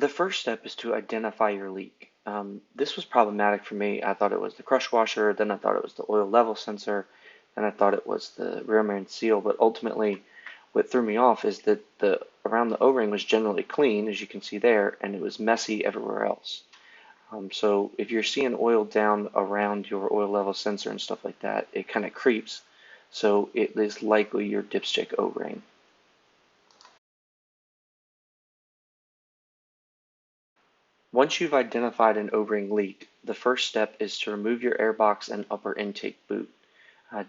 The first step is to identify your leak. This was problematic for me. I thought it was the crush washer, then I thought it was the oil level sensor, and I thought it was the rear main seal, but ultimately what threw me off is that the around the O-ring was generally clean, as you can see there, and it was messy everywhere else. So if you're seeing oil down around your oil level sensor and stuff like that, it kind of creeps. So it is likely your dipstick O-ring. Once you've identified an O-ring leak, the first step is to remove your airbox and upper intake boot.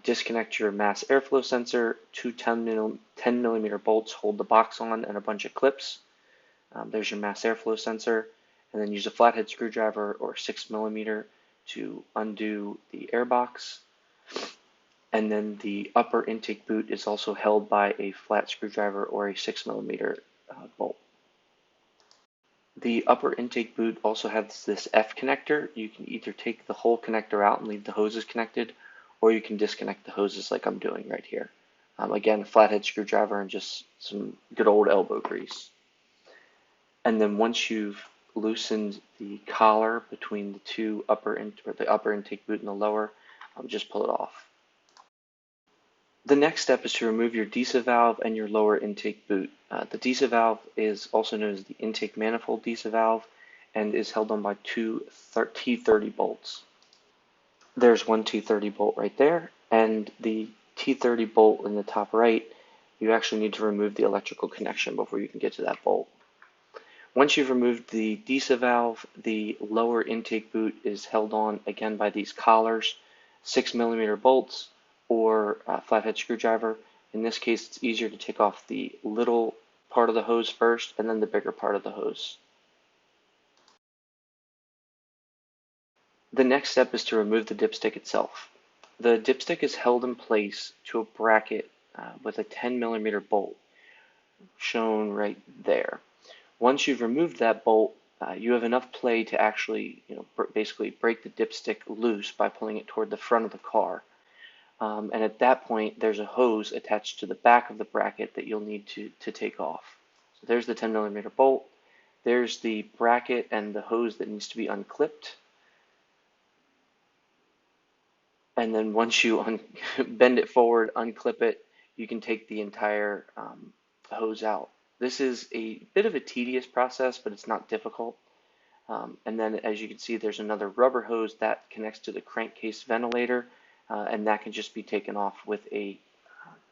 Disconnect your mass airflow sensor. Two 10 millimeter bolts hold the box on and a bunch of clips. There's your mass airflow sensor. And then use a flathead screwdriver or 6 millimeter to undo the airbox. And then the upper intake boot is also held by a flat screwdriver or a 6 millimeter bolt. The upper intake boot also has this F connector. You can either take the whole connector out and leave the hoses connected, or you can disconnect the hoses like I'm doing right here. Again, a flathead screwdriver and just some good old elbow grease. And then once you've loosened the collar between the upper intake boot and the lower, just pull it off. The next step is to remove your DISA valve and your lower intake boot. The DISA valve is also known as the intake manifold DISA valve and is held on by two T30 bolts. There's one T30 bolt right there, and the T30 bolt in the top right, you actually need to remove the electrical connection before you can get to that bolt. Once you've removed the DISA valve, the lower intake boot is held on again by these collars, 6 millimeter bolts, or a flathead screwdriver. In this case, it's easier to take off the little part of the hose first and then the bigger part of the hose. The next step is to remove the dipstick itself. The dipstick is held in place to a bracket with a 10 millimeter bolt shown right there. Once you've removed that bolt, you have enough play to actually, basically break the dipstick loose by pulling it toward the front of the car. And at that point, there's a hose attached to the back of the bracket that you'll need to take off. So there's the 10 millimeter bolt. There's the bracket and the hose that needs to be unclipped. And then once you bend it forward, unclip it, you can take the entire hose out. This is a bit of a tedious process, but it's not difficult. And then as you can see, there's another rubber hose that connects to the crankcase ventilator. And that can just be taken off with a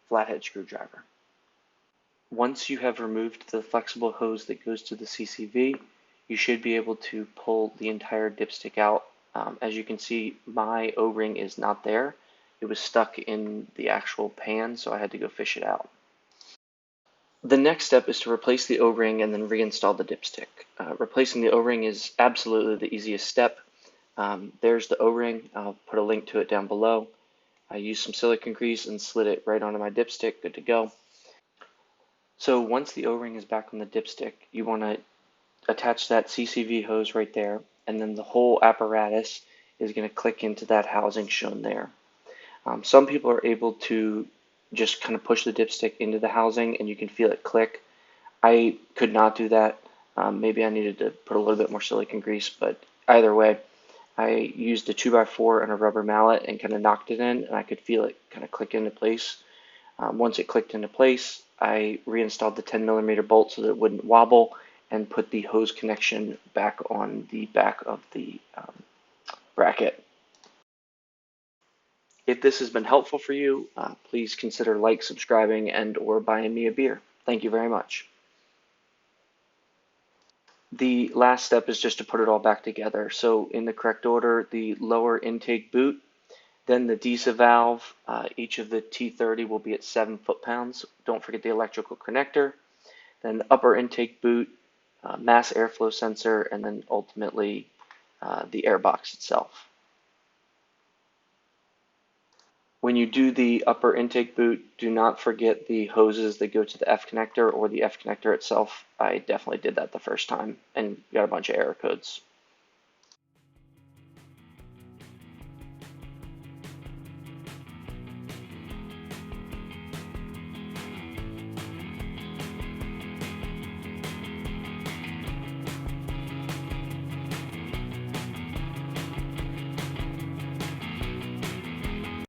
flathead screwdriver. Once you have removed the flexible hose that goes to the CCV, you should be able to pull the entire dipstick out. As you can see, my O-ring is not there. It was stuck in the actual pan, so I had to go fish it out. The next step is to replace the O-ring and then reinstall the dipstick. Replacing the O-ring is absolutely the easiest step. There's the O-ring. I'll put a link to it down below. I used some silicone grease and slid it right onto my dipstick. Good to go. So once the O-ring is back on the dipstick, you want to attach that CCV hose right there, and then the whole apparatus is going to click into that housing shown there. Some people are able to just kind of push the dipstick into the housing and you can feel it click. I could not do that. Maybe I needed to put a little bit more silicone grease, but either way, I used a 2x4 and a rubber mallet and kind of knocked it in, and I could feel it kind of click into place. Once it clicked into place, I reinstalled the 10 millimeter bolt so that it wouldn't wobble and put the hose connection back on the back of the bracket. If this has been helpful for you, please consider subscribing, and or buying me a beer. Thank you very much. The last step is just to put it all back together. So in the correct order, the lower intake boot, then the DISA valve. Each of the T30 will be at 7 foot-pounds. Don't forget the electrical connector. Then the upper intake boot, mass airflow sensor, and then ultimately the airbox itself. When you do the upper intake boot, do not forget the hoses that go to the F connector or the F connector itself. I definitely did that the first time and got a bunch of error codes.